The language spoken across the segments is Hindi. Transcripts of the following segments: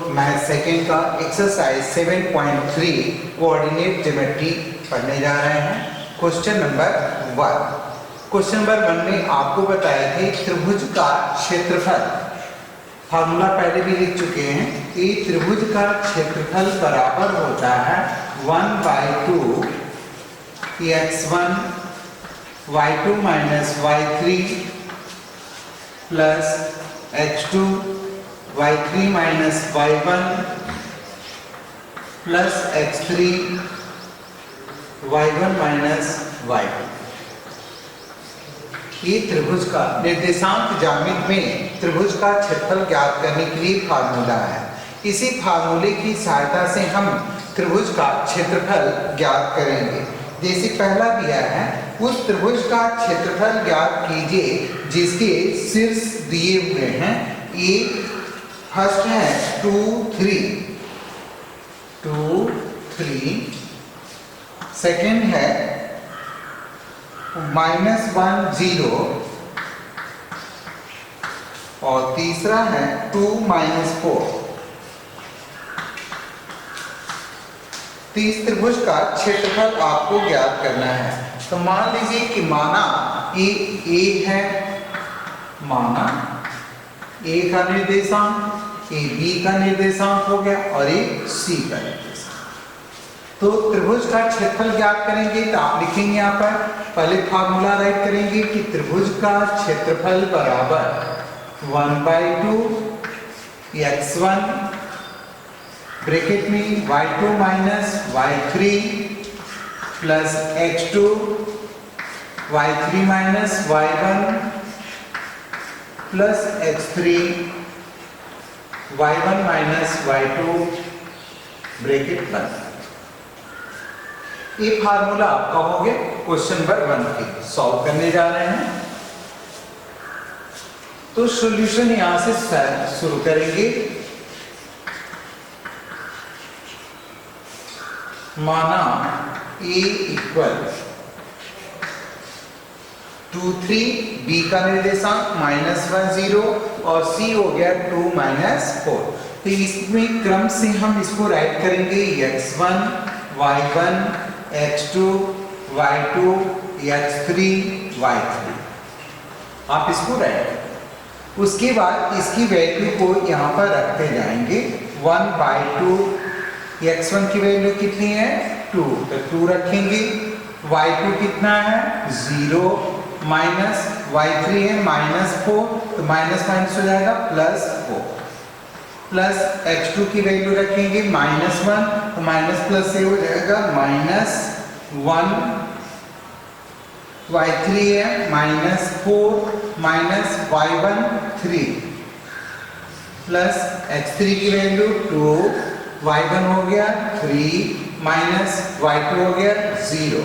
मैथ सेकेंड का एक्सरसाइज 7.3 कोऑर्डिनेट ज्योमेट्री पढ़ने जा रहे हैं। Question number 1। क्वेश्चन नंबर 1 में आपको बताया थे त्रिभुज का क्षेत्रफल, फार्मूला पहले भी लिख चुके हैं कि त्रिभुज का क्षेत्रफल बराबर होता है 1/2 x1 y2 minus y3 plus x2 y3 minus y1 plus x3 y1 minus y2। ये त्रिभुज का निर्देशांक ज्यामिति में त्रिभुज का क्षेत्रफल ज्ञात करने के लिए फार्मूला है। इसी फार्मूले की सहायता से हम त्रिभुज का क्षेत्रफल ज्ञात करेंगे। जैसे पहला दिया है, उस त्रिभुज का क्षेत्रफल ज्ञात कीजिए जिसके शीर्ष दिए हुए हैं। एक फर्स्ट है 2 3, सेकेंड है -1 0 और तीसरा है 2 4। इस त्रिभुज का क्षेत्रफल आपको ज्ञात करना है। तो मान लीजिए कि माना ए है, माना ए का निर्देशांक, ए बी का निर्देशांक हो गया और ए सी का निर्देशांक। तो त्रिभुज का क्षेत्रफल ज्ञात करेंगे तो आप लिखेंगे यहाँ पर पहले फार्मूला राइट करेंगे कि त्रिभुज का क्षेत्रफल बराबर 1/2 x1 ब्रैकेट में y2 minus y3 plus x2 y3 minus y1 plus x3 y1 minus y2 bracket बंद। ये फार्मूला आपका हो गया। क्वेश्चन नंबर 1 की सॉल्व करने जा रहे हैं। तो सॉल्यूशन यहां से शुरू करेंगे। माना a इक्वल 2 3, b का निर्देशांक -1 0 और c हो गया 2 4। तो इसमें क्रम से हम इसको राइट करेंगे x1 y1 x2 y2 x3 y3। आप इसको राइट करें। उसके बाद इसकी वैल्यू को यहाँ पर रखते जाएंगे। 1/2 x1 की वैल्यू कितनी है 2, तो 2 रखेंगे। y2 कितना है 0 माइनस y3 है -4, तो माइनस माइनस हो जाएगा +4 प्लस x2 की वैल्यू रखेंगे -1, तो माइनस प्लस से हो जाएगा -1 y3 है -4 माइनस y1 3 प्लस x3 की वैल्यू 2, y1 हो गया 3 माइनस y2 हो गया 0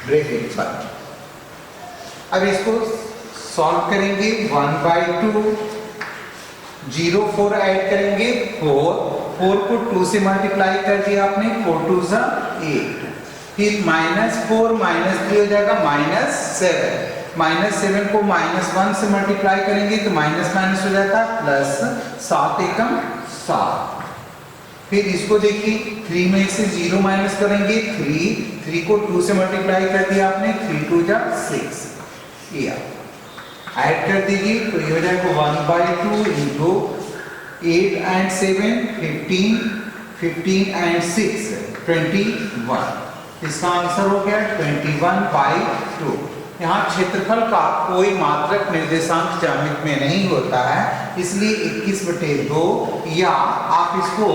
ब्रैकेट बंद। अब इसको सॉल्व करेंगे। 1/2 0 4 ऐड करेंगे 4 को 2 से मल्टीप्लाई कर दिया आपने, 4 2 8, फिर -4 -3 हो जाएगा -7, -7 को -1 से मल्टीप्लाई करेंगे तो माइनस माइनस हो जाता है +7 एकम 7। फिर इसको देखिए 3 में से 0 माइनस करेंगे 3 को 2 से मल्टीप्लाई कर दिया आपने, 3 2 6, ये ऐड कर दीजिए तो ये हो जाएगा 1/2 इंटू 8 and 7 15 and 6 21। इसका आंसर हो गया 21/2। यहाँ क्षेत्रफल का कोई मात्रक निर्देशांक ज्यामिति में नहीं होता है, इसलिए 21/2 या आप इसको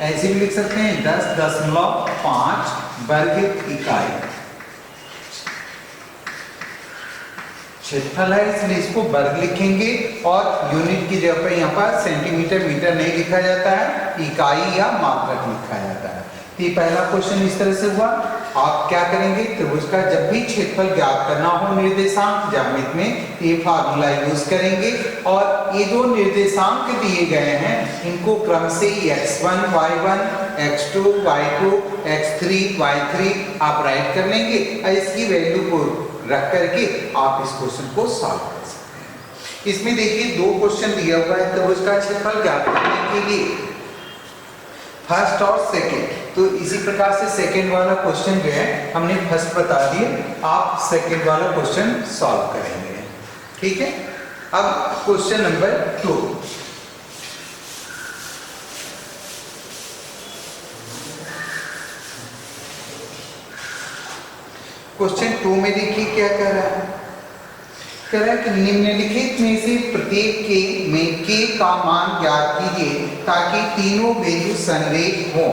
ऐसे भी लिख सकते हैं 10.5 वर्ग इकाई क्षेत्रफल है, इसलिए इसको वर्ग लिखेंगे और यूनिट की जगह पर यहाँ पर सेंटीमीटर मीटर नहीं लिखा जाता है, इकाई या मात्रक लिखा जाता है। ये पहला क्वेश्चन इस तरह से हुआ। आप क्या करेंगे, त्रिभुज का जब भी क्षेत्रफल ज्ञात करना हो निर्देशांक ज्यामिति में ये फार्मूला यूज करेंगे और ये जो निर्देशांक दिए गए हैं इनको क्रम से x1 y1 x2 y2 x3 y3 आप राइट कर लेंगे और इसकी वैल्यू को रख करके आप इस क्वेश्चन को सॉल्व कर सकते हैं। इसमें देखिए दो क्वेश्चन दिया हुआ है त्रिभुज का क्षेत्रफल ज्ञात करने के लिए। फर्स्ट और सेकंड। तो इसी प्रकार से सेकंड वाला क्वेश्चन जो है हमने फर्स्ट बता दिए, आप सेकंड वाला क्वेश्चन सॉल्व करेंगे। ठीक है, अब क्वेश्चन नंबर 2। क्वेश्चन 2 में देखिए क्या कह रहा है। कह रहा है कि निम्नलिखित में से प्रत्येक के में के का मान ज्ञात कीजिए ताकि तीनों बिंदु संरेख हो।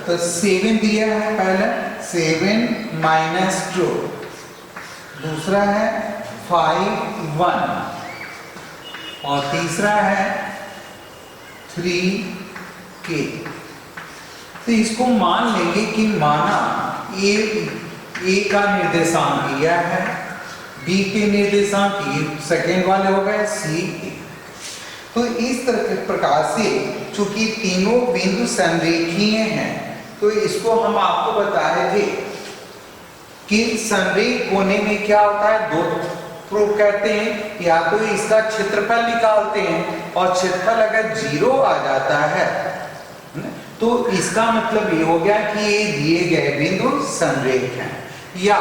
तो 7 दिया है पहला, 7 माइनस 2, दूसरा है 5 1 और तीसरा है 3 के। तो इसको मान लेंगे कि माना ए का निर्देशांक यह है, बी के निर्देशांक ये सेकेंड वाले हो गए, सी। तो इस तरह के प्रकार से चूंकि तीनों बिंदु संरेखीय हैं, तो इसको हम आपको बताए थे कि संरेख होने में क्या होता है, दो प्रूफ करते हैं। या तो इसका क्षेत्रफल निकालते हैं और क्षेत्रफल अगर 0 आ जाता है तो इसका मतलब ये हो गया कि ये दिए गए बिंदु संरेख हैं। या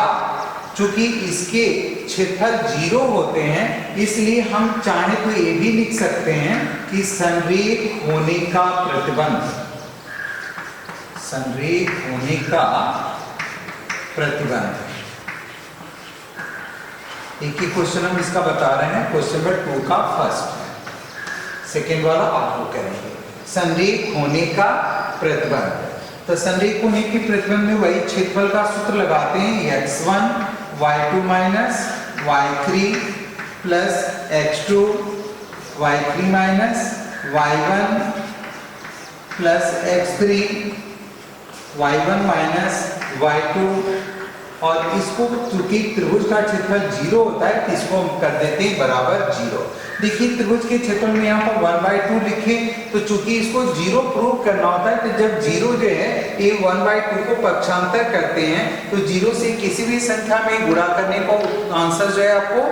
चूंकि इसके क्षेत्रफल 0 होते हैं, इसलिए हम चाहे तो ये भी लिख सकते हैं कि संरेख होने का प्रतिबंध, संरेख होने का प्रतिबंध। एक ही क्वेश्चन हम इसका बता रहे हैं, क्वेश्चन नंबर 2 का फर्स्ट है, सेकेंड वाला आप लोग करेंगे। संरेख होने का प्रतिबंध, तो संरेख होने के प्रतिबंध में वही क्षेत्रफल का सूत्र लगाते हैं, x1 y2 minus y3 plus x2 y3 minus y1 plus x3 y1 minus y2। और इसको चूंकि त्रिभुज का क्षेत्रफल 0 होता है, तो इसको हम कर देते हैं बराबर 0। देखिए त्रिभुज के क्षेत्रफल में यहाँ पर 1/2 लिखे, तो चूंकि इसको 0 प्रूव करना होता है, तो जब 0 जो है ये 1/2 को पक्षांतर करते हैं, तो 0 से किसी भी संख्या में गुणा करने को आंसर जो है आपको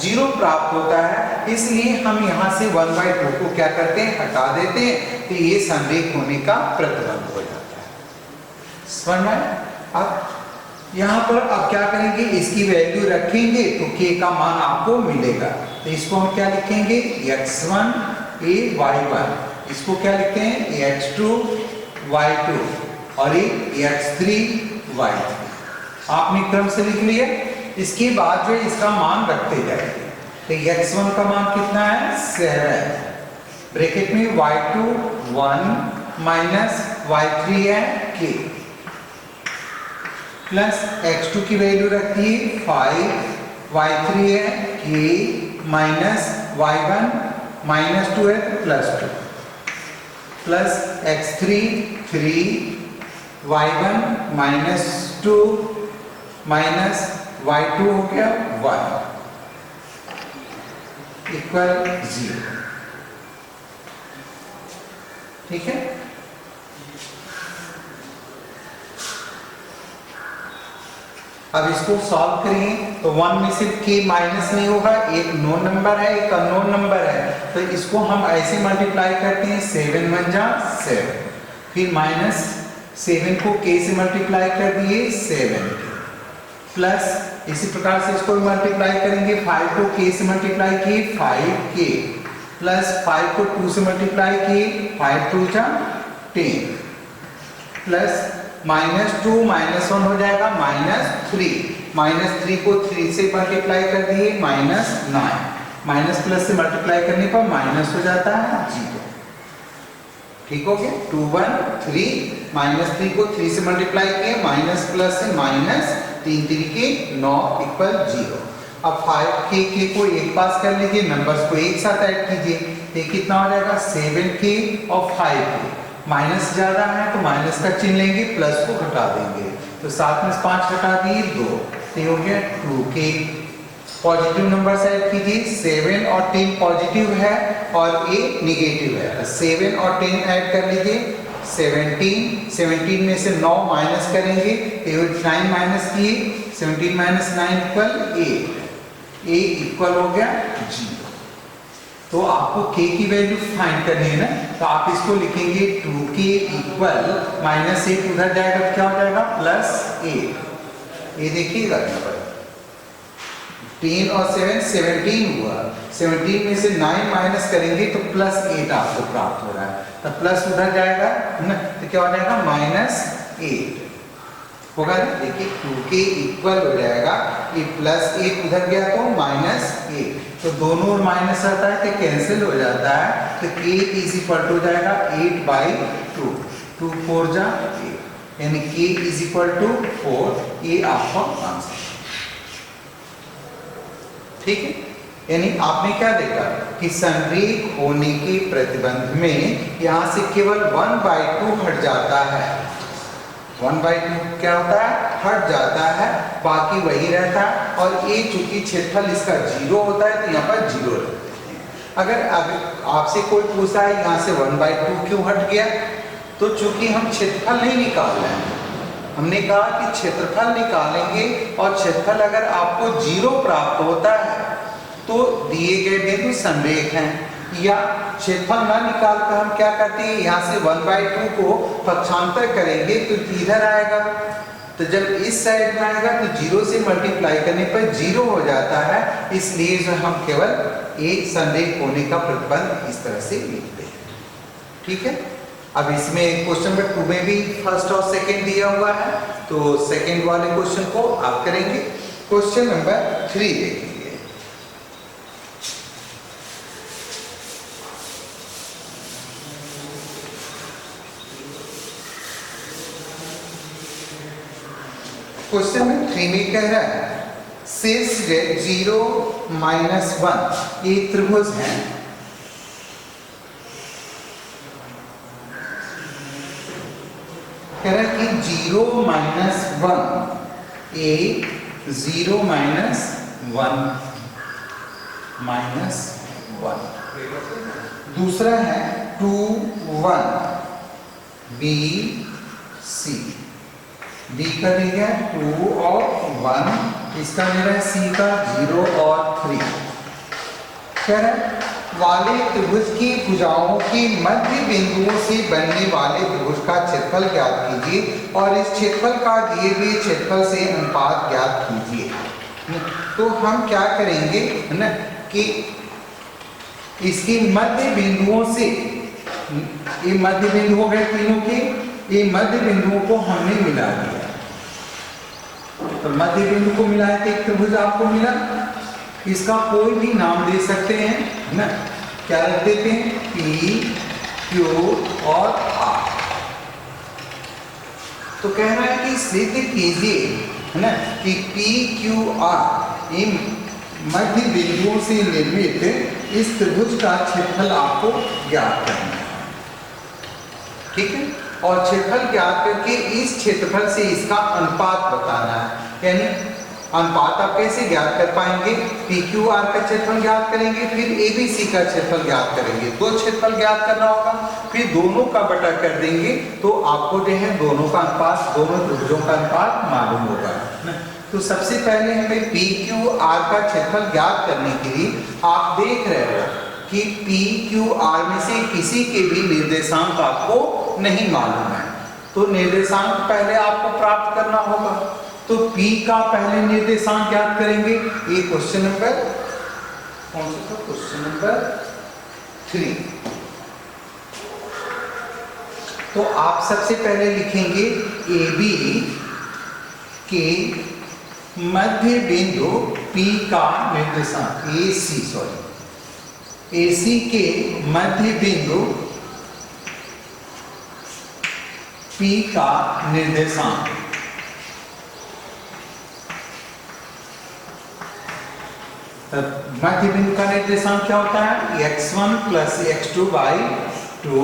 0 प्राप्त होता है। इसलिए हम यहाँ से 1/2 को क्या करते हैं, हटा देते हैं, तो ये संरेख होने का प्रतिबंध हो जाता है। समझ में? अब यहाँ पर अब क्या करेंगे, इसकी वैल्यू रखेंगे तो k का मान आपको मिलेगा। तो इसको हम क्या लिखेंगे, x1 a y1, इसको क्या लिखते हैं x2 y2 और ये x3 y3। आपने क्रम से लिख लिया। इसके बाद जो इसका मान रखते जाएंगे। तो x1 का मान कितना है, 7, ब्रैकेट में y2 1 माइनस y3 है k, प्लस x2 की वैल्यू रखती है 5, y3 है k माइनस y1 माइनस 2 है तो plus 2, plus x3 3, y1 minus 2 minus y2 हो गया 1 इक्वल 0। ठीक है, अब इसको सॉल्व करिए तो 1 में सिर्फ k माइनस नहीं होगा, एक नोन नंबर है, एक अननोन नंबर है, तो इसको हम ऐसे मल्टीप्लाई करते हैं 7 1 जा 7, फिर माइनस 7 को k से मल्टीप्लाई कर दिए 7, प्लस इसी प्रकार से इसको मल्टीप्लाई करेंगे, 5 को k से मल्टीप्लाई किए 5k, प्लस 5 को 2 से मल्टीप्लाई किए 5 2 जा 10, प्लस -2 -1 हो जाएगा -3, -3 को 3 से मल्टीप्लाई कर दिए -9, माइनस प्लस से मल्टीप्लाई करने पर माइनस हो जाता है 0। ठीक हो गया, 2 1 3, -3 को 3 से मल्टीप्लाई किए, माइनस प्लस से माइनस, 3 3 के 9 इक्वल 0। अब 5k को एक पास कर लीजिए, नंबर्स को एक साथ ऐड कीजिए, ये कितना हो जाएगा 7k और 5k, माइनस ज्यादा है तो माइनस का चिन्ह लेंगे, प्लस को घटा देंगे, तो 7 में 5 घटा दिए 2, तो ये हो गया 2k। पॉजिटिव नंबर ऐड कीजिए, 7 और 10 पॉजिटिव है और a निगेटिव है, 7 और 10 ऐड कर लीजिए 17, 17 में से 9 माइनस करेंगे, 9 माइनस किए, 17 माइनस 9 इक्वल 8, a इक्वल हो गया 0। तो आपको k की वैल्यू फाइंड करनी है ना, तो आप इसको लिखेंगे 2k इक्वल माइनस 8 उधर जाएगा क्या हो जाएगा प्लस 8। ये देखिएगा यहाँ पर 10 और 7 17 हुआ, 17 में से 9 माइनस करेंगे तो प्लस 8 आपको प्राप्त हो रहा है, तो प्लस उधर जाएगा ना, तो क्या हो जाएगा माइनस 8 होगा ना। देखिए 2k इक्वल हो जाएगा, ये प्लस 8 उधर गया तो माइनस 8, तो दोनों ओर माइनस आता है तो कैंसिल हो जाता है, तो k इज इक्वल टू हो जाएगा 8/2, 2 4 जा 8, यानी k इज इक्वल टू 4। ये आपका आंसर, ठीक है। यानी आपने क्या देखा कि संरेख होने के प्रतिबंध में यहां से केवल 1/2 हट जाता है, 1/2 क्या होता है हट जाता है, बाकी वही रहता है। और ये चूंकि क्षेत्रफल इसका 0 होता है तो यहाँ पर 0 रहते हैं। अगर आपसे कोई पूछा है यहाँ से 1/2 क्यों हट गया, तो चूंकि हम क्षेत्रफल नहीं निकाल रहे हैं, हमने कहा कि क्षेत्रफल निकालेंगे और क्षेत्रफल अगर आपको 0 प्राप्त होता है तो दिए गए बिंदु संरेख हैं, या क्षेत्रफल ना निकाल कर हम क्या करते हैं यहाँ से 1/2 को पक्षांतर करेंगे तो इधर आएगा, तो जब इस साइड में आएगा तो 0 से मल्टीप्लाई करने पर 0 हो जाता है, इसलिए जो हम केवल एक संरेख होने का प्रतिबंध इस तरह से लिखते हैं, ठीक है। अब इसमें क्वेश्चन नंबर 2 में भी फर्स्ट और सेकंड दिया हुआ है, तो सेकंड वाले क्वेश्चन को आप करेंगे। क्वेश्चन नंबर 3 देखेंगे। क्वेश्चन में 3 में कह रहा है शीर्ष 0 -1 ये त्रिभुज है, कह रहा है कि 0 -1 ए 0 -1 दूसरा है 2 1 बी सी, बी का दे गया 2 और 1, इसका दे रहा है सी का 0 और 3। कह रहा है वाले त्रिभुज की भुजाओं के मध्य बिंदुओं से बनने वाले त्रिभुज का क्षेत्रफल ज्ञात कीजिए और इस क्षेत्रफल का दिए हुए क्षेत्रफल से अनुपात ज्ञात कीजिए। तो हम क्या करेंगे है ना कि इसके मध्य बिंदुओं से, ये मध्य बिंदु हो गए तीनों के, ये मध्य बिंदुओं को हमने मिला दिया, तो मध्य बिंदु को मिलाए तो एक त्रिभुज आपको मिला, इसका कोई भी नाम दे सकते हैं ना, क्या रख देते हैं P, Q और R। तो कह रहा है कि सिद्ध कीजिए है ना कि P, Q, R इन मध्य बिंदुओं से निर्मित इस त्रिभुज का क्षेत्रफल आपको ज्ञात करना है, ठीक है। और क्षेत्रफल ज्ञात करके इस क्षेत्रफल से इसका अनुपात बताना है, यानी अनुपात आप कैसे ज्ञात कर पाएंगे, पी क्यू आर का क्षेत्रफल ज्ञात करेंगे, फिर एबीसी का क्षेत्रफल ज्ञात करेंगे, दो क्षेत्रफल ज्ञात करना होगा, फिर दोनों का बटा कर देंगे तो आपको जो है दोनों का अनुपात, दोनों त्रिभुजों का अनुपात मालूम होगा। तो सबसे पहले हमें पी क्यू आर का क्षेत्रफल ज्ञात करने के लिए आप देख रहे हो कि पी क्यू आर में से किसी के भी निर्देशांक आपको नहीं मालूम है, तो निर्देशांक पहले आपको प्राप्त करना होगा। तो P का पहले निर्देशांक ज्ञात करेंगे, ये क्वेश्चन नंबर कौन सा था, क्वेश्चन नंबर 3। तो आप सबसे पहले लिखेंगे AB के मध्य बिंदु P का निर्देशांक AC के मध्य बिंदु P का निर्देशांक, मध्य बिंदु का निर्देशांक क्या होता है x1 + x2 / 2,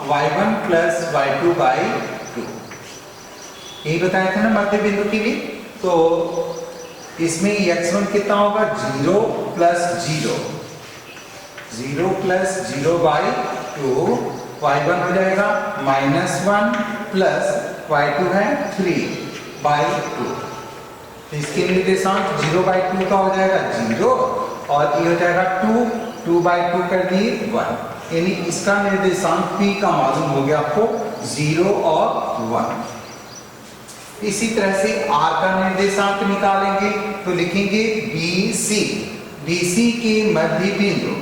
y1 + y2 / 2, यही बताया था ना मध्य बिंदु के लिए। तो इसमें x1 कितना होगा 0 + 0, 0 + 0/2, y1 हो जाएगा -1 + y2 है 3/2, इसके निर्देशांक 0/2 का हो जाएगा 0 और ये हो जाएगा 2 2/2 कर दिए 1, यानी इसका निर्देशांक P का मालूम हो गया आपको 0 और 1। इसी तरह से R का निर्देशांक निकालेंगे तो लिखेंगे BC, BC के मध्य बिंदु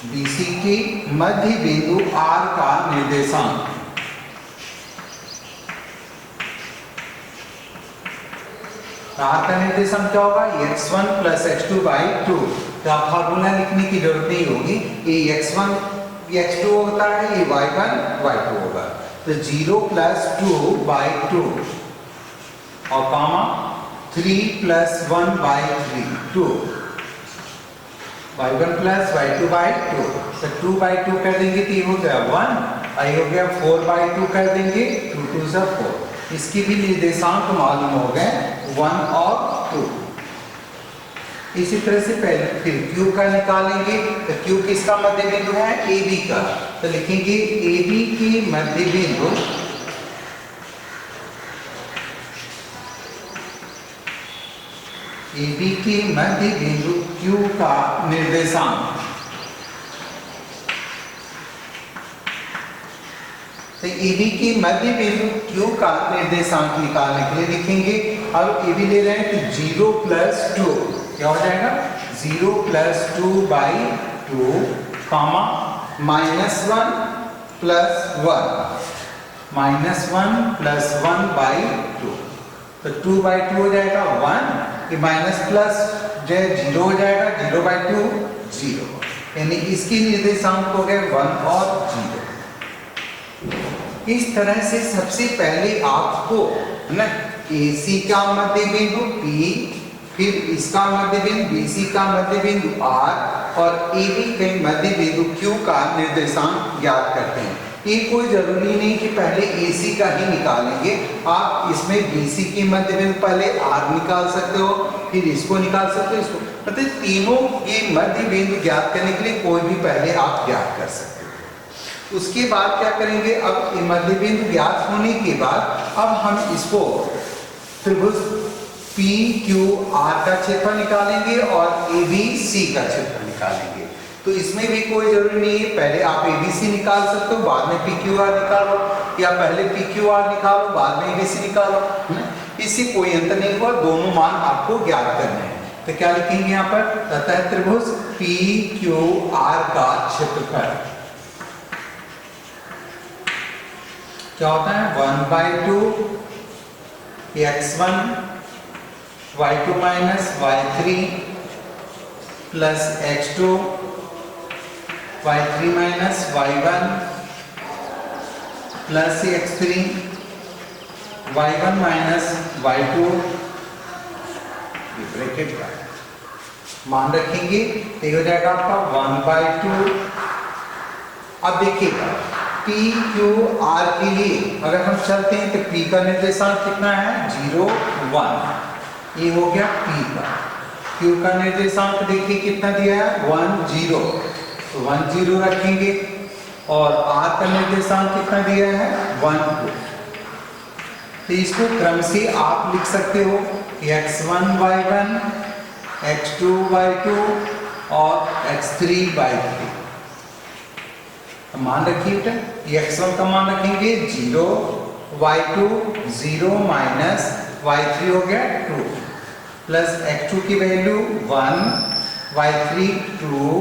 BC के मध्य बिंदु R का निर्देशांक R का निर्देशांक क्या होगा x1 प्लस x2/2। तो आप फार्मूला लिखने की जरूरत नहीं होगी, ये x1 x2 होता है, ये y1 y2 होगा। तो 0 प्लस 2/2 और कामा 3 प्लस 1/3 2, y1 प्लस y2/2। तो 2/2 कर देंगे तो ये हो गया 1, आई हो गया 4/2 कर देंगे 2 2 से 4। इसकी भी निर्देशांक मालूम हो गए 1 और 2। इसी तरह से पहले फिर Q का निकालेंगे तो Q किसका मध्य बिंदु है AB का, तो लिखेंगे AB की मध्य बिंदु AB की मध्य बिंदु Q का निर्देशांक, तो AB की मध्य बिंदु Q का निर्देशांक निकालने के लिए लिखेंगे, अब AB ले रहे हैं तो 0 प्लस 2 क्या हो जाएगा 0 प्लस 2/2 कामा -1 प्लस 1 प्लस 1/2। तो 2/2 हो जाएगा 1, ये माइनस प्लस जो 0 हो जाएगा 0/2 0, यानी इसकी निर्देशांक हो गए 1 और 0। इस तरह से सबसे पहले आपको है ना AC का मध्य बिंदु P, फिर इसका मध्य बिंदु BC का मध्य बिंदु R और AB के मध्य बिंदु Q का निर्देशांक ज्ञात करते हैं। ये कोई जरूरी नहीं कि पहले AC का ही निकालेंगे, आप इसमें BC की मध्य बिंदु पहले R निकाल सकते हो, फिर इसको निकाल सकते हो, इसको, मतलब तीनों ये मध्य बिंदु ज्ञात करने के लिए कोई भी पहले आप ज्ञात कर सकते हो। उसके बाद क्या करेंगे, अब मध्य बिंदु ज्ञात होने के बाद अब हम इसको त्रिभुज PQR का क्षेत्रफल निकालेंगे और ABC का क्षेत्रफल निकालेंगे। तो इसमें भी कोई जरूरी नहीं है पहले आप ABC निकाल सकते हो बाद में PQR निकालो, या पहले PQR निकालो बाद में ABC निकालो, इससे कोई अंतर नहीं हुआ, दोनों मान आपको ज्ञात करने हैं। तो क्या लिखेंगे यहाँ पर, अतः त्रिभुज PQR का क्षेत्रफल क्या होता है 1/2 x1 y2 minus y3 plus x2 y3 minus y1 plus x3 y1 minus y2, bracket का मान रखेंगे तो हो जाएगा आपका 1/2। अब देखिएगा PQR के लिए अगर हम चलते हैं तो P का निर्देशांक कितना है 0 1, ये हो गया P का। Q का निर्देशांक देखिए कितना दिया है 1 0, तो 1 0 रखेंगे, और R का निर्देशांक कितना दिया है 1 2। तो इसको क्रम से आप लिख सकते हो x1 y1 x2 y2 और x3 y3। मान रखिए बेटा, x1 का मान रखेंगे 0, y2 0 माइनस y3 हो गया 2, प्लस x2 की value 1, y3 2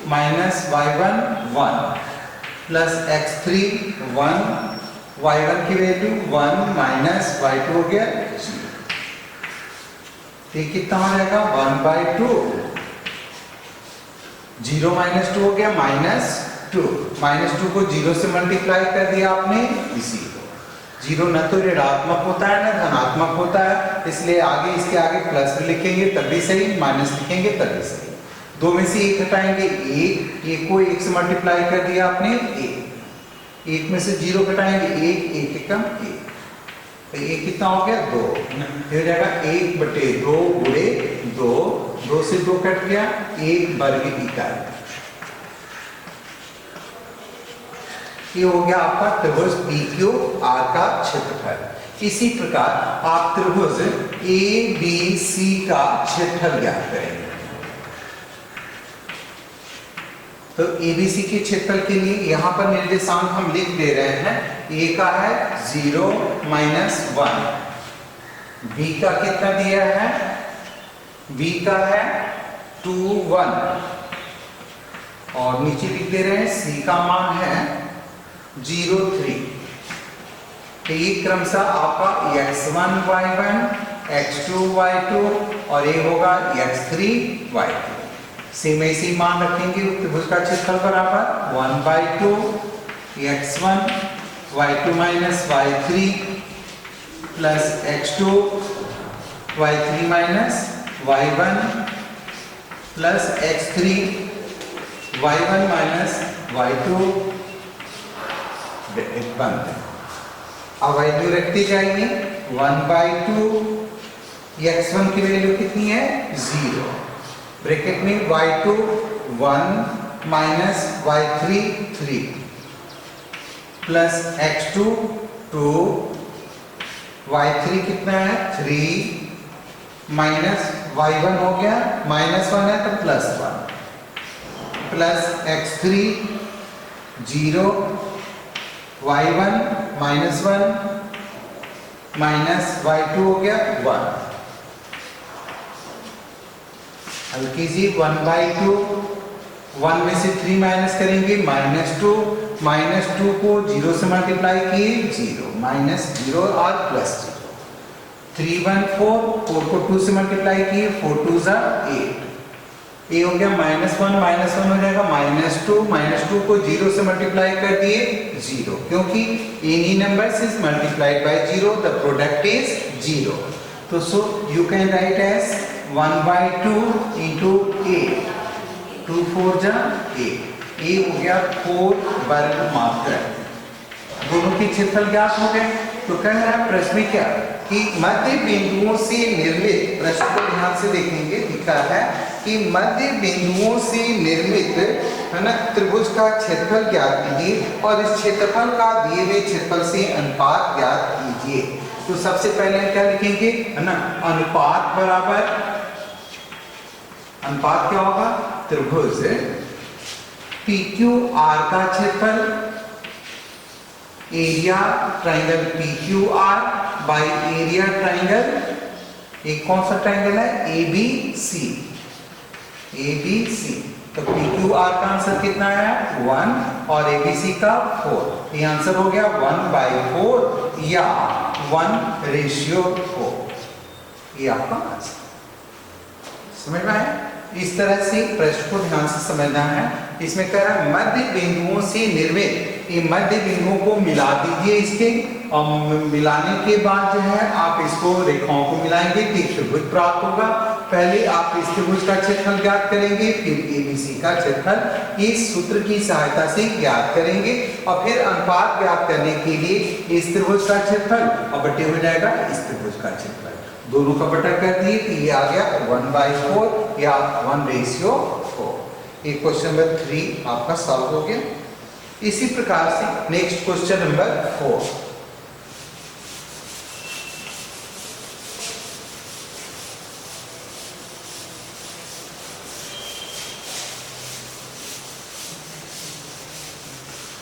minus y1 1, plus x3 1, y1 की वैल्यू 1 माइनस y2 हो गया 0। ये कितना हो जाएगा 1/2, 0 माइनस 2 हो गया -2, -2 को 0 से मल्टीप्लाई कर दिया आपने, इसी को 0 न तो ऋणात्मक होता है न धनात्मक होता है, इसलिए आगे इसके आगे प्लस भी लिखेंगे तब भी सही, माइनस लिखेंगे तब भी सही। दो में से एक हटाएंगे, एक को 1 से मल्टीप्लाई कर दिया आपने 1 में से 0 घटाएंगे 1 कम 1, तो 1 कितना हो गया 2, हो जाएगा 1/2 गुणे 2, 2 से 2 कट गया, 1 वर्ग इकाई। ये हो गया आपका त्रिभुज PQR का क्षेत्रफल। इसी प्रकार आप त्रिभुज ए बी सी का क्षेत्रफल ज्ञात करेंगे। तो एबीसी के क्षेत्रफल के लिए यहां पर निर्देशांक हम लिख दे रहे हैं। ए का है 0 -1, बी का कितना दिया है, बी का है 2 1, और नीचे लिख दे रहे हैं सी का मान है 0 3। तो ये क्रमशः आपका x1 y1, x2 y2 और ये होगा x3 y2। सेम ऐसे मान रखेंगे। त्रिभुज का क्षेत्रफल बराबर 1/2 x1 y2 minus y3 plus x2 y3 minus y1 plus x3 y1 minus y2 बंद। अब वैल्यू रखती जाएगी। 1/2 x1 की वैल्यू कितनी है 0, ब्रैकेट में y2 1 minus y3 3 plus x2 2, y3 कितना है 3 माइनस y1 हो गया -1 है तो +1 plus x3 0, y1 -1 minus y2 हो गया 1। हल कीजिए 1/2, 1 में से 3 माइनस करेंगे -2, -2 को 0 से मल्टीप्लाई किए 0, -0 और +0। 3 1 4, 4 को 2 से मल्टीप्लाई किए 4 2 8। ये हो गया -1 हो जाएगा -2 को 0 से मल्टीप्लाई कर दिए 0, क्योंकि any number is multiplied by 0 the product is 0। तो so you can write as 1/2 into 8, 2 4 जा 8। ये हो गया 4 वर्ग मात्रा। दोनों के क्षेत्रफल ज्ञात हो गए। तो कह रहा है प्रश्न में क्या कि मध्य बिंदुओं से निर्मित, प्रश्न को ध्यान से देखेंगे, लिखा है कि मध्य बिंदुओं से निर्मित है ना त्रिभुज का क्षेत्रफल ज्ञात कीजिए और इस क्षेत्रफल का दिए हुए क्षेत्रफल से अनुपात ज्ञात कीजिए। तो सबसे पहले क्या लिखेंगे है ना, अनुपात बराबर, अनुपात क्या होगा, त्रिभुज PQR का क्षेत्रफल area triangle PQR by area triangle, एक कौन सा ट्राइंगल है ABC, ABC। तो PQR का आंसर कितना है 1 और ABC का 4। ये आंसर हो गया 1/4 या 1:4। ये आपका आंसर समझ में आया। इस तरह से प्रश्न को ध्यान से समझना है। इसमें कह रहा है मध्य बिंदुओं से निर्मित, ये मध्य बिंदुओं को मिला दीजिए इसके, और मिलाने के बाद जो है आप इसको रेखाओं को मिलाएंगे तो त्रिभुज प्राप्त होगा। पहले आप इस त्रिभुज का क्षेत्रफल ज्ञात करेंगे, फिर ABC का क्षेत्रफल इस सूत्र की सहायता से ज्ञात करेंगे, और फिर अनुपात ज्ञात करने के लिए इस त्रिभुज का क्षेत्रफल और बटे हो जाएगा इस त्रिभुज का क्षेत्रफल, दोनों का बटा कर दिए तो ये आ गया 1/4 या 1:4। ये क्वेश्चन नंबर 3 आपका सॉल्व हो गया। इसी प्रकार से next question number 4।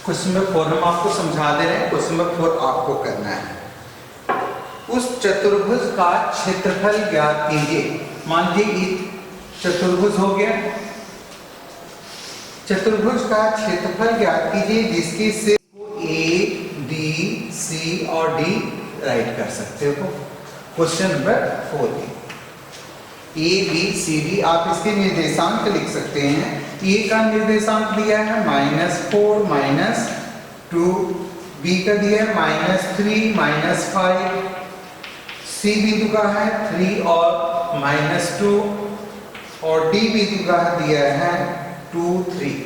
Question number 4 हम आपको समझा दे रहे हैं। क्वेश्चन नंबर 4 आपको करना है। उस चतुर्भुज का क्षेत्रफल ज्ञात कीजिए। मान लीजिए चतुर्भुज हो गया, चतुर्भुज का क्षेत्रफल ज्ञात कीजिए जिसके से A, B, C और D राइट कर सकते हो। Question number 4 A, B, C, D आप इसके निर्देशांक लिख सकते हैं। A का निर्देशांक दिया है -4 -2, B का दिया है -3 -5, C बिंदु का है 3 और -2 और D बिंदु का दिया है 2 3।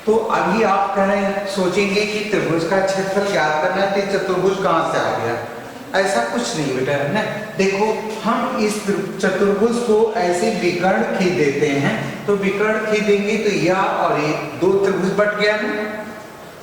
तो अभी आप कह रहे हैं, सोचेंगे कि त्रिभुज का क्षेत्रफल ज्ञात करना है तो चतुर्भुज कहां से आ गया। ऐसा कुछ नहीं बेटा है ना। देखो हम इस चतुर्भुज को ऐसे विकर्ण खींच देते हैं, तो विकर्ण खींचेंगे तो यह और ये दो त्रिभुज बट गया ना।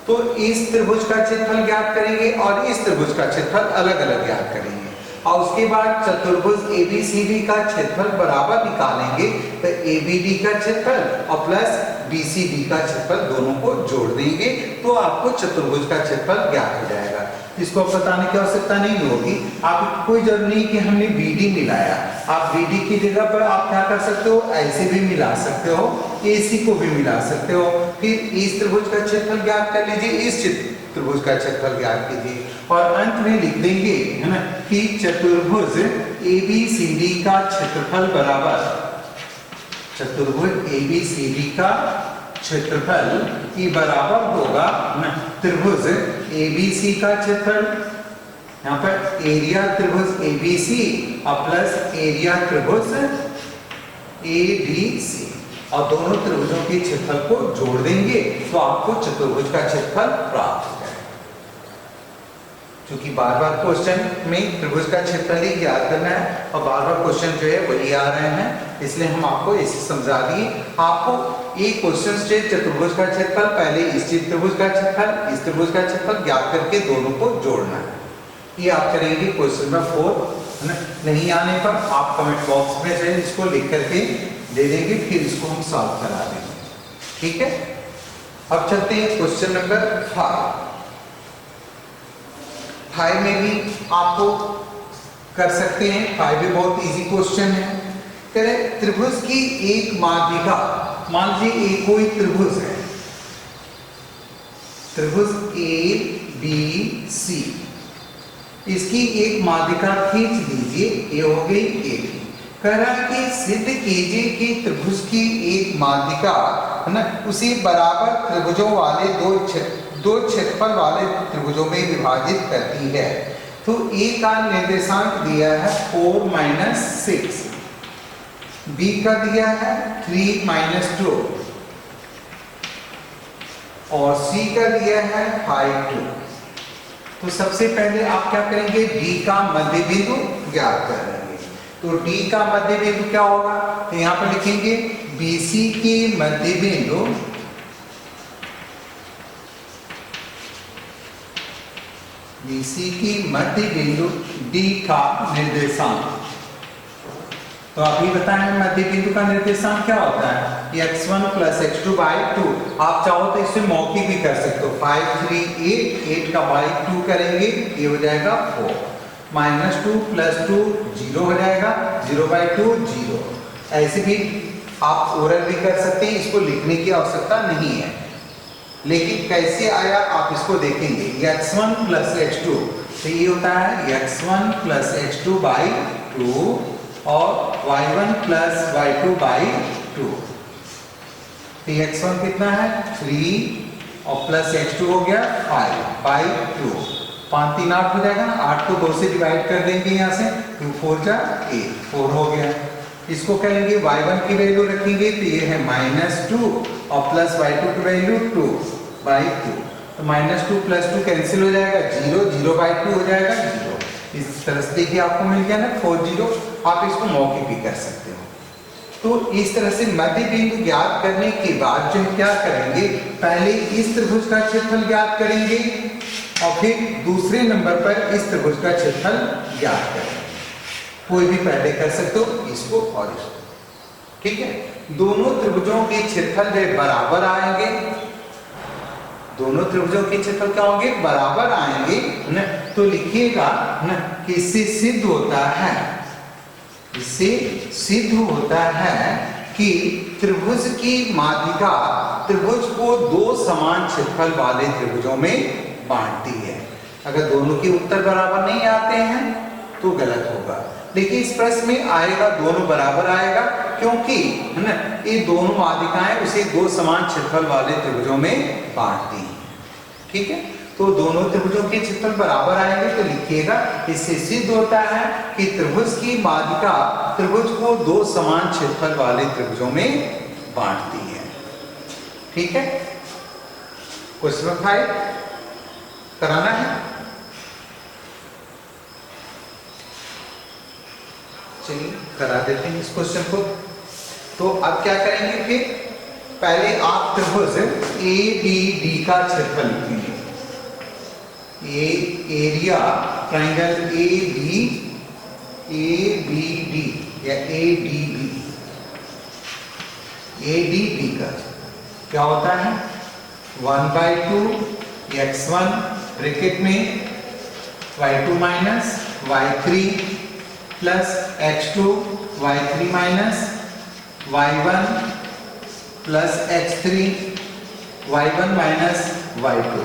तो इस त्रिभुज का क्षेत्रफल ज्ञात करेंगे और इस त्रिभुज का क्षेत्रफल अलग अलग ज्ञात करेंगे और उसके बाद चतुर्भुज ABCD का क्षेत्रफल बराबर निकालेंगे तो ABD का क्षेत्रफल और प्लस BCD का क्षेत्रफल दोनों को जोड़ देंगे तो आपको चतुर्भुज का क्षेत्रफल ज्ञात हो जाएगा। इसको बताने की आवश्यकता नहीं होगी, आप कोई जरूरत नहीं कि हमने BD मिलाया, आप BD की जगह पर आप क्या कर सकते हो, ऐसे भी मिला सकते हो, AC को भी मिला सकते हो, फिर इस त्रिभुज का क्षेत्रफल ज्ञात कर लीजिए, इस त्रिभुज का क्षेत्रफल ज्ञात कीजिए और अंत में लिख देंगे है ना कि चतुर्भुज ABCD का क्षेत्रफल बराबर चतुर्भुज ABCD का क्षेत्रफल की बराबर होगा ना त्रिभुज ABC का क्षेत्रफल, यहाँ पर एरिया त्रिभुज ABC और प्लस एरिया त्रिभुज ABC और दोनों त्रिभुजों के क्षेत्रफल को जोड़ देंगे तो आपको चतुर्भुज का क्षेत्रफल प्राप्त हो जाएगा। क्योंकि बार बार क्वेश्चन में त्रिभुज का क्षेत्रफल ही याद करना है और बार बार क्वेश्चन जो है वही आ रहे हैं, इसलिए हम आपको इसे समझा दिए। आपको एक क्वेश्चन से चतुर्भुज का क्षेत्रफल पहले इस त्रिभुज का क्षेत्रफल इस त्रिभुज का क्षेत्रफल ज्ञात करके दोनों को जोड़ना है। ये आप करेंगे क्वेश्चन नंबर 4 है ना। नहीं आने पर आप कमेंट बॉक्स में से इसको लिख करके दे देंगे, फिर इसको हम सॉल्व करा देंगे, ठीक है। अब चलते हैं क्वेश्चन नंबर 5 में भी आपको कर सकते हैं। 5 भी बहुत इजी क्वेश्चन है। करें त्रिभुज की एक माध्यिका, मान लीजिए एक कोई त्रिभुज है, त्रिभुज ABC, इसकी एक माध्यिका खींच लीजिए, ये हो गई एक। कह रहा है कि सिद्ध कीजिए कि त्रिभुज की एक माध्यिका है ना उसी बराबर त्रिभुजों वाले दो क्षेत्रफल वाले त्रिभुजों में विभाजित करती है। तो A का निर्देशांक दिया है 4-6, B का दिया है 3-2 और C का दिया है 5-2। तो सबसे पहले आप क्या करेंगे, D का मध्य बिंदु ज्ञात कर लेंगे। तो D का मध्य बिंदु क्या होगा, तो यहां पर लिखेंगे BC की मध्य बिंदु BC की मध्य बिंदु D का निर्देशांक। तो अभी बताएं मध्य बिंदु का निर्देशांक क्या होता है, x1 + x2/2। आप चाहो तो इसे मौखिक भी कर सकते हो, 5 3 8 का बाई 2 करेंगे, ये हो जाएगा 4, -2 + 2 0 हो जाएगा, 0/2 0। ऐसे भी आप ओरल भी कर सकते हैं, इसको लिखने की आवश्यकता नहीं है। लेकिन कैसे आया आप इसको देखेंगे, x1 + x2, तो ये होता है x1 + x2/2 और y1 + y2/2। तो x1 कितना है 3 और प्लस x2 हो गया 5/2, 5 3 8 हो जाएगा ना, 8 को 2 से डिवाइड कर देंगे यहाँ से, 2 4 जा 8, 4 हो गया। इसको करेंगे y1 की वैल्यू रखेंगे तो ये है -2 और प्लस y2 की वैल्यू 2/2। तो -2 + 2 कैंसिल हो जाएगा, 0 0/2 हो जाएगा 0। इस तरह से देखिए आपको मिल गया ना 4 0। आप इसको मौखिक भी कर सकते हो। तो इस तरह से मध्य बिंदु ज्ञात करने के बाद जो क्या करेंगे, पहले इस त्रिभुज का क्षेत्रफल ज्ञात करेंगे और फिर दूसरे नंबर पर इस त्रिभुज का क्षेत्रफल ज्ञात करेंगे। कोई भी पहले कर सकते हो, इसको और इसको, ठीक है। दोनों त्रिभुजों के क्षेत्रफल जो बराबर आएंगे, दोनों त्रिभुजों के क्षेत्रफल क्या होंगे, बराबर आएंगे ना। तो लिखिएगा ना कि इससे सिद्ध होता है, इससे सिद्ध होता है कि त्रिभुज की माध्यिका त्रिभुज को 2 समान क्षेत्रफल वाले त्रिभुजों में बांटती है। अगर दोनों के उत्तर बराबर नहीं आते हैं तो गलत होगा, लेकिन इस प्रश्न में आएगा दोनों बराबर आएगा, क्योंकि है ना ये दोनों माध्यिकाएं उसे 2 समान क्षेत्रफल वाले त्रिभुजों में बांटती हैं, ठीक है। तो दोनों त्रिभुजों के क्षेत्रफल बराबर आएंगे तो लिखिएगा इससे सिद्ध होता है कि त्रिभुज की माध्यिका त्रिभुज को 2 समान क्षेत्रफल वाले त्रिभुजों में बांटती है, ठीक है। क्वेश्चन नंबर 5 कराना है, चलिए करा देते हैं इस क्वेश्चन को। तो अब क्या करेंगे, फिर पहले आप त्रिभुज ABD का क्षेत्रफल लिखेंगे। एरिया ट्रायंगल ABD या ADB का क्या होता है 1/2 x1 ब्रैकेट में y2 minus y3 plus x2 y3 minus y1 plus x3 y1 minus y2।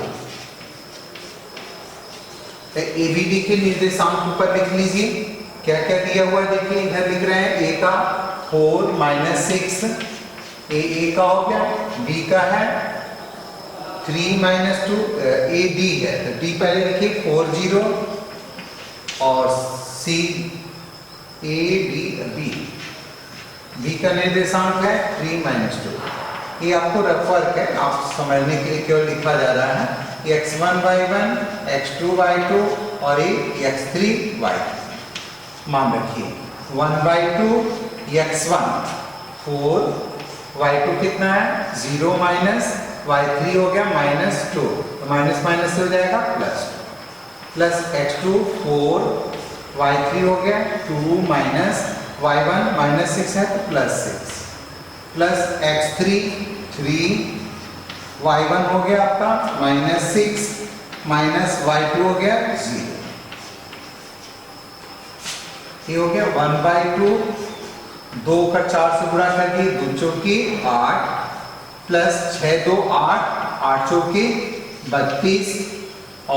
ABD के निर्देशांक ऊपर लिख लीजिए। क्या क्या दिया हुआ है देखिए, इधर लिख रहे हैं a का 4 माइनस 6 a का हो गया, b का है 3 माइनस 2 AD है तो d पहले लिखिए 4 0 और c AD b का निर्देशांक है 3 माइनस 2। ये आपको रफ वर्क है, आप समझने के लिए केवल लिखा जा रहा है। x1 y1 x2 y2 और ये x3 y3 मान रखिए। 1/2 x1 4 y2 कितना है 0 माइनस y3 हो गया माइनस 2 तो माइनस माइनस हो जाएगा प्लस 2 प्लस x2 4 y3 हो गया 2 माइनस y1 माइनस 6 है तो प्लस 6 प्लस x3 3 y1 हो गया आपका माइनस 6 माइनस y2 हो गया 0। ये हो गया 1/2 2 का 4 से गुणा कर दिए 2 चौकी 8 प्लस 6 2 8 8 चौकी 32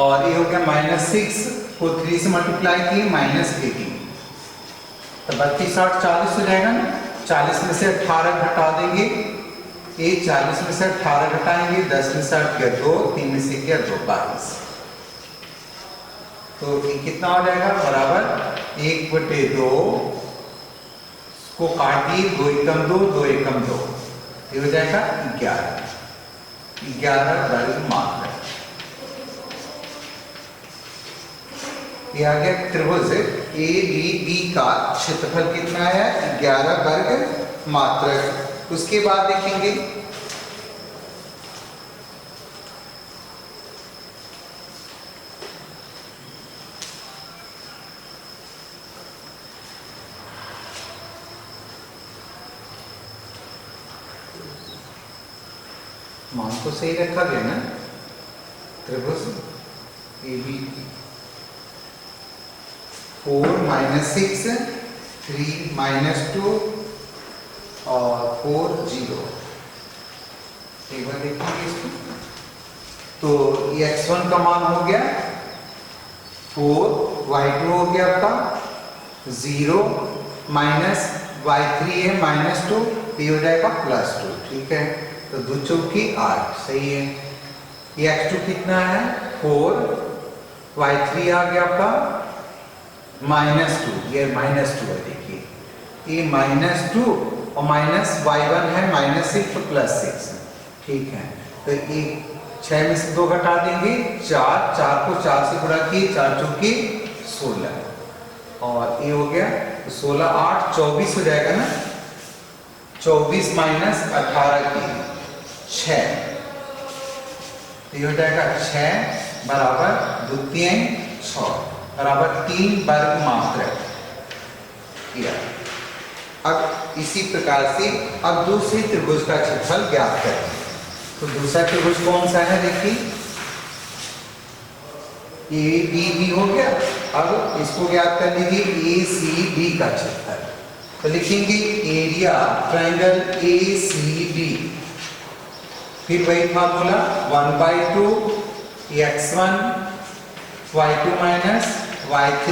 और ये हो गया माइनस 6 को 3 से मल्टीप्लाई किए माइनस 18 तो 32 8 40 हो जाएगा ना। 40 में से 18 घटा देंगे, ये 40 में से 18 घटाएंगे 10 में से 8 गया 2 3 में से गया 2 22 तो ये कितना हो जाएगा बराबर 1/2 को काटिए 2 एकम 2 2 एकम 2 ये हो जाएगा 11 वर्ग मात्र। ये आ गया त्रिभुज ABB का क्षेत्रफल कितना है 11 वर्ग मात्रक। उसके बाद देखेंगे मान तो सही रखा गया ना त्रिभुज ABD 4 माइनस 6 3 माइनस 2 और 4 0 एक बार देखेंगे इसको तो x1 का मान हो गया 4 y2 हो गया आपका 0 माइनस y3 है माइनस 2 ये हो जाएगा प्लस 2 ठीक है तो 2 चौकी 8 सही है। ये x2 कितना है 4 y3 आ गया आपका माइनस 2 ये माइनस 2 है देखिए ये माइनस 2 और माइनस y1 है माइनस 6 तो प्लस 6 ठीक है तो ये 6 में से 2 घटा देंगे 4 4 को 4 से गुणा किए 4 चौकी 16 और ये हो गया तो 16 8 24 हो जाएगा ना 24 माइनस 18 की 6 ये हो जाएगा 6 बराबर 2 3 6 बराबर 3 वर्ग मात्रक किया। अब इसी प्रकार से अब दूसरी त्रिभुज का क्षेत्रफल ज्ञात करें तो दूसरा त्रिभुज कौन सा है देखिए ABB हो गया। अब इसको ज्ञात कर लीजिए ACD का क्षेत्रफल तो लिखेंगे एरिया ट्रायंगल ACD फिर वही formula 1/2 x1 y2 minus y3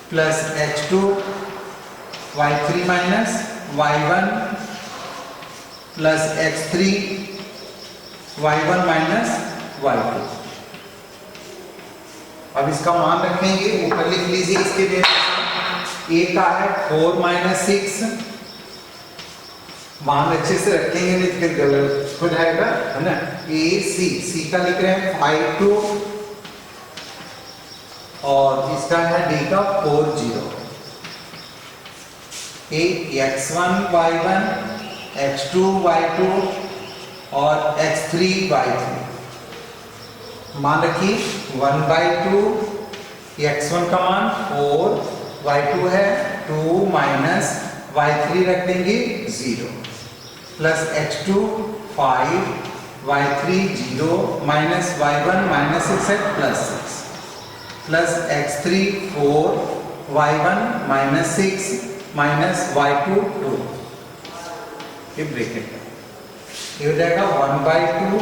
plus h2 y3 minus y1 plus x3 y1 minus y2। अब इसका मान रखेंगे ऊपर लिख लीजिए इसके लिए a का है 4 माइनस 6 मान अच्छे से रखेंगे नहीं तो फिर गलत हो जाएगा है ना। AC का लिख रहे हैं 5 2 और इसका है D का 4 0 x1 y1 x2 y2 और x3 y3। मान रखिए 1/2 x1 का मान 4, y2 है 2 माइनस y3 रख देंगे 0 plus x2 5 y3 0 minus y1 minus 6 है plus 6 plus x3 4 y1 minus 6 minus y2 2। ये ब्रैकेट है, ये हो जाएगा 1/2,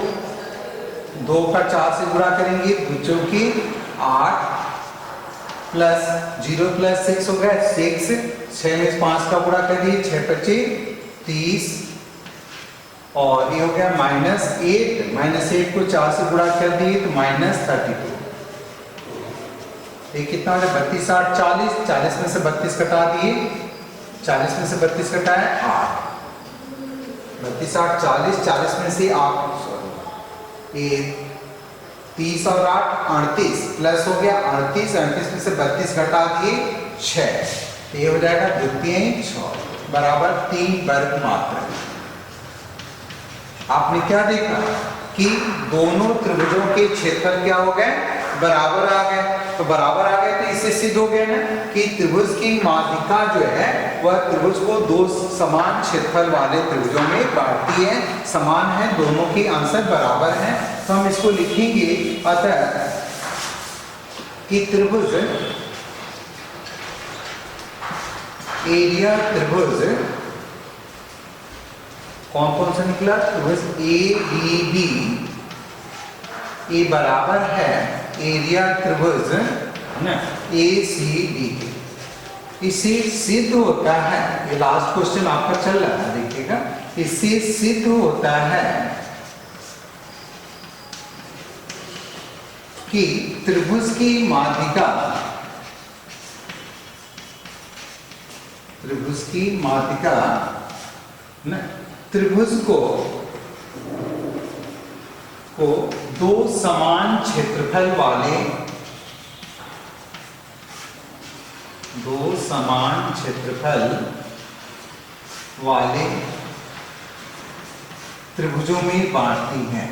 2 का 4 से गुणा करेंगे 2 चौकी 8 प्लस 0 प्लस 6 हो गया 6, 6 में 5 का गुणा कर दिए 6 25 30 और ये हो गया -8, -8 को 4 से गुणा कर दिए तो -32। ये कितना हो गया 32 8 40, 40 में से 32 कटा दिए, 40 में से 32 कटाए 8, 32 8 40, 40 में से 8 ये 30 और 8 38 प्लस हो गया 38, 38 में से 32 घटा दिए 6, ये हो जाएगा द्वितीय 6 बराबर 3 वर्ग मात्रा। आपने क्या देखा कि दोनों त्रिभुजों के क्षेत्रफल क्या हो गए, बराबर आ गए। तो बराबर आ गए तो इससे सिद्ध हो गया ना कि त्रिभुज की माध्यिका जो है वह त्रिभुज को दो समान क्षेत्रफल वाले त्रिभुजों में बांटती है, समान है, दोनों की आंसर बराबर है। तो हम इसको लिखेंगे अतः कि त्रिभुज एरिया त्रिभुज कौन कौन सा निकला, त्रिभुज ADB ये बराबर है एरिया त्रिभुज ना ACD के। इससे सिद्ध होता है, ये लास्ट क्वेश्चन आपका चल रहा है देखिएगा, इससे सिद्ध होता है कि त्रिभुज की माध्यिका न त्रिभुज को दो समान क्षेत्रफल वाले त्रिभुजों में बांटती हैं,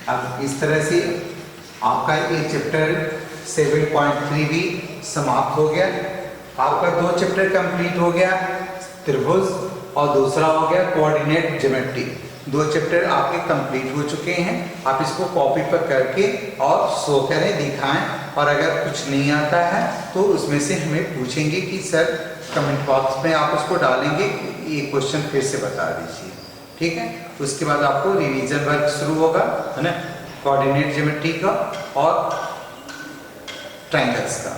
अब इस तरह से आपका ये चैप्टर 7.3 भी समाप्त हो गया। आपका 2 चैप्टर कंप्लीट हो गया, त्रिभुज और दूसरा हो गया कोऑर्डिनेट ज्योमेट्री। 2 चैप्टर आपके कंप्लीट हो चुके हैं। आप इसको कॉपी पर करके और शो करें, दिखाएं, और अगर कुछ नहीं आता है तो उसमें से हमें पूछेंगे कि सर कमेंट बॉक्स में आप उसको डालेंगे, ये क्वेश्चन फिर से बता दीजिए, ठीक है। उसके बाद आपको रिवीजन वर्क शुरू होगा, है ना, कोऑर्डिनेट ज्योमेट्री का और ट्रायंगल्स का।